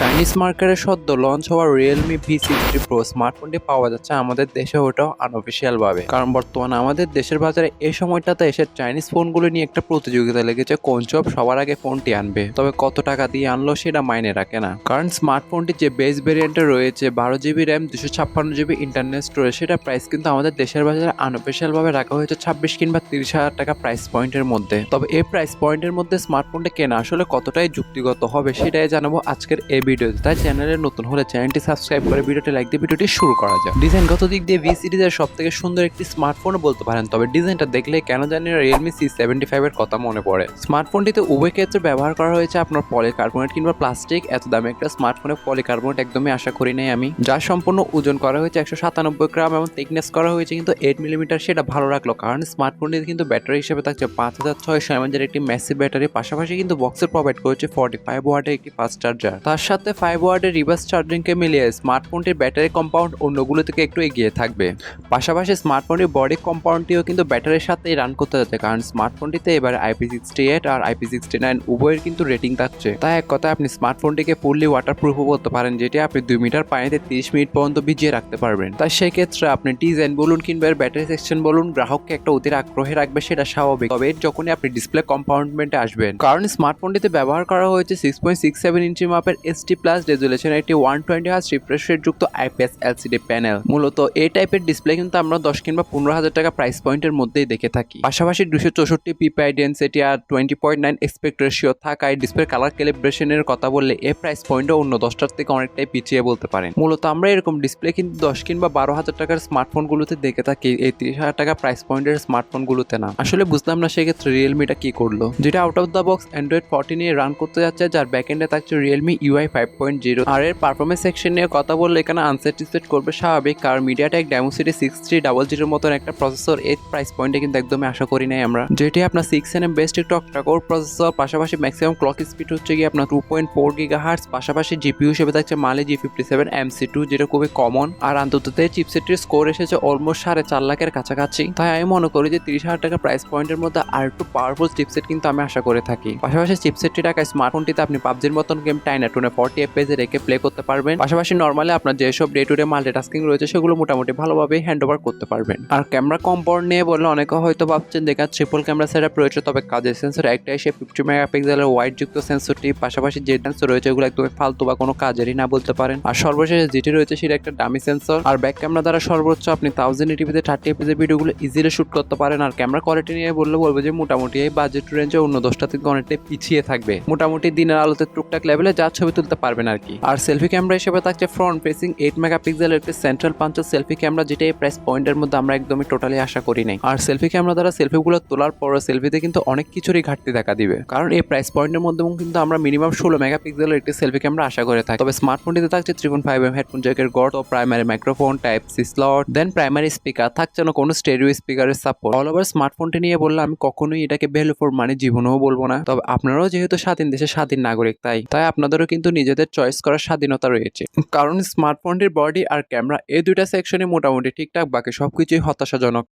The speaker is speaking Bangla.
চাইনিজ মার্কেটে সদ্য লঞ্চ হওয়া রিয়েলমি V60 প্রো স্মার্টফোনটি পাওয়া যাচ্ছে আমাদের দেশে, ওটাও আনঅফিসিয়াল ভাবে। কারণ বর্তমানে আমাদের দেশের বাজারে এই সময়টাতে এসে চাইনিজ ফোনগুলো নিয়ে একটা প্রতিযোগিতা লেগেছে, কোন সব সবার আগে ফোনটি আনবে। তবে কত টাকা দিয়ে আনলো সেটা মাইনে রাখে না, কারণ স্মার্টফোনটি যে বেস ভেরিয়েন্টে রয়েছে 12GB RAM 256GB internal storage, সেটা প্রাইস কিন্তু আমাদের দেশের বাজারে আনঅফিসিয়াল ভাবে রাখা হয়েছে 26 কিংবা 30,000 টাকা প্রাইস পয়েন্টের মধ্যে। তবে এই প্রাইস পয়েন্টের মধ্যে স্মার্টফোনটা কেনা আসলে কতটাই যুক্তিগত হবে সেটাই জানাবো আজকের এই ভিডিওতে। তাই চ্যানেলে নতুন হলে চ্যানেলটি সাবস্ক্রাইব করে ভিডিওটি লাইক দিয়ে ভিডিওটি শুরু করা যায়। ডিজাইনগত দিক দিয়ে ভি সিরিজের সব থেকে সুন্দর একটি স্মার্টফোন বলতে পারেন, তবে ডিজাইনটা দেখলে কেন জানি রিয়েলমি C75 এর কথা মনে পড়ে। স্মার্টফোনটিতে উভয় ক্ষেত্রে ব্যবহার করা হয়েছে আপনার পলিকার্বনেট কিংবা প্লাস্টিক। এত দামি একটা স্মার্টফোনে পলিকার্বনেট একদমই আশা করি নাই আমি। যার সম্পূর্ণ ওজন করা হয়েছে 197 গ্রাম এবং থিকনেস করা হয়েছে কিন্তু 8 মিলিমিটার, সেটা ভালো রাখলো কারণ স্মার্টফোনটিতে কিন্তু ব্যাটারি হিসেবে থাকছে 5600 mAh একটি ম্যাসিভ ব্যাটারি। পাশাপাশি কিন্তু বক্সে প্রোভাইড করেছে 45 ওয়াটের একটি ফাস্ট চার্জার। তার সাথে 5 ওয়াটের রিভার্স চার্জিংকে মিলিয়ে স্মার্টফোনটির ব্যাটারি কম্পাউন্ড অন্যগুলো থেকে একটু এগিয়ে থাকবে। পাশাপাশি স্মার্টফোনটির বডি কম্পাউন্ডটিও কিন্তু ব্যাটারির সাথেই রান করতে যাচ্ছে, কারণ স্মার্টফোনটিতে এবার IP68 আর IP69 উভয়ের কিন্তু রেটিং থাকছে। তাই এক কথায় আপনি স্মার্টফোনটিকে ফুললি ওয়াটারপ্রুফও বলতে পারেন, যেটি আপনি 2 মিটার পানিতে 30 মিনিট পর্যন্ত ভিজিয়ে রাখতে পারবেন। তাই সেই ক্ষেত্রে আপনি ডিজাইন বলুন কিংবা ব্যাটারি সেকশন বলুন, গ্রাহককে একটা অতির আগ্রহে রাখবে, সেটা স্বাভাবিক। তবে যখনই আপনি ডিসপ্লে কম্পাউন্ডমেন্টে আসবেন, কারণ স্মার্টফোনটিতে ব্যবহার করা হয়েছে 6.67 ইঞ্চি মাপের HD+ রেজুলেশন একটি 120Hz রিফ্রেশ রেট যুক্ত IPS LCD প্যানেল। মূলত এই টাইপের ডিসপ্লে কিন্তু আমরা 10 কিংবা 15,000 টাকা প্রাইস পয়েন্টের মধ্যেই দেখে থাকি। পাশাপাশি 264 ppi ডেনসিটি আর 20.9 এসপেক্ট রেশিও থাকায় ডিসপ্লে কালার ক্যালিব্রেশনের কথা বললে এই প্রাইস পয়েন্টও অন্য 10টার থেকে অনেকটাই পিছিয়ে বলতে পারেন। মূলত আমরা এরকম ডিসপ্লে কিন্তু 10 কিংবা 12,000 টাকার স্মার্টফোনগুলোতে দেখে থাকি, এই 30,000 টাকা প্রাইস পয়েন্টের স্মার্টফোনগুলোতে না। আসলে বুঝলাম না সেক্ষেত্রে রিয়েলমিটা কি করলো, যেটা out of the box Android 14 নিয়ে রান করতে যাচ্ছে, যার ব্যাকএন্ডে থাকছে রিয়েলমি UI 5.0। আর এর পারফরমেন্স সেকশন নিয়ে কথা বললে এখানে আনস্যাটিসফাইড করবে স্বাভাবিক, কারণ মিডিয়াটেক ডায়মন্ডসিটি 6300 মতন একটা প্রসেসর এই প্রাইস পয়েন্টে কিন্তু একদমই আশা করি নাই আমরা, যেটি আপনার 6nm বেস্ট একটু অক্টাকোর প্রসেসর। পাশাপাশি ম্যাক্সিমাম ক্লক স্পিড হচ্ছে গিয়ে আপনার 2.4 GHz। পাশাপাশি জিপিইউ হিসেবে থাকছে Mali G57 MC2, যেটা খুবই কমন। আর আন্তত চিপসেটের স্কোর এসেছে অলমোস্ট 4.5 লাখের কাছাকাছি। তাই আমি মনে করি যে 30,000 টাকা প্রাইস পয়েন্টের মধ্যে আর একটু পাওয়ারফুল চিপসেট কিন্তু আমি আশা করে থাকি। পাশাপাশি চিপসেটটি টাকায় স্মার্টফোনটিতে আপনি পাবজির মতন গেম টাইনা টোনে 40 FPS রেখে প্লে করতে পারবেন। পাশাপাশি নর্মালি আপনার যেসব ডে টু ডে মাল্টিটাস্কিং রয়েছে সেগুলো মোটামুটি ভালোভাবে হ্যান্ড ওভার করতে পারবেন। আর ক্যামেরা কম্পাউন্ড নিয়ে বললে অনেকে হয়তো ভাবছেন দেখা ট্রিপল ক্যামেরা সেটআপ রয়েছে, তবে কাজের সেন্সর একটা এসে 50 মেগাপিক্সেলের ওয়াইড যুক্ত সেন্সরটি। পাশাপাশি যে সেন্সর রয়েছে এগুলো একদমই ফালতু বা কোনো কাজেরই না বলতে পারেন। আর সর্বশেষে যেটি রয়েছে সেটা একটা ডামি সেন্সর। আর ব্যাক ক্যামেরা দ্বারা সর্বোচ্চ আপনি 1080p 30 fps ভিডিওগুলো ইজিলি শুট করতে পারেন। আর ক্যামেরা কোয়ালিটি নিয়ে বলবো যে মোটামুটি এই বাজেট রেঞ্জে অন্য 10টা থেকে অনেকটাই পিছিয়ে থাকবে। মোটামুটি দিনের আলোতে টুকটাক লেভেলে যা ছবি তুলতে পারবেন আর কি। আর সেলফি ক্যামেরা হিসেবে থাকছে ফ্রন্ট ফেসিং 8 মেগাপিক্সেলের একটি সেন্ট্রাল পাঞ্চার সেলফি ক্যামেরা, যেটা এই প্রাইস পয়েন্টের মধ্যে আমরা একদমই টোটালি আশা করি নাই। আর সেলফি ক্যামেরা দ্বারা সেলফিগুলো তোলার পর সেলফিতে কিন্তু অনেক কিছুরই ঘাটতি দেখা দিবে, কারণ এই প্রাইস পয়েন্টের মধ্যে কিন্তু আমরা মিনিমাম 16 মেগাপিক্সেলের একটি সেলফি ক্যামেরা আশা করে থাকি। তবে স্মার্টফোনটিতে থাকছে 3.5mm হেডফোন জ্যাকের গর্ত, প্রাইমারি মাইক্রোফোন, টাইপ-C স্লট, দেন প্রাইমারি স্পিকার, থাকছে না কোনো স্টেরিও স্পিকারের সাপোর্ট। অল ওভার স্মার্টফোনটি নিয়ে বললে আমি কখনোই এটাকে ভ্যালু ফর মানি জীবনেও বলবো না। তবে আপনারাও যেহেতু স্বাধীন দেশের স্বাধীন নাগরিক, তাই আপনাদেরও কিন্তু নিজেদের চয়েস করার স্বাধীনতা রয়েছে, কারণ স্মার্টফোনটির বডি আর ক্যামেরা এই দুইটা সেকশনে মোটামুটি ঠিকঠাক, বাকি সবকিছুই হতাশাজনক।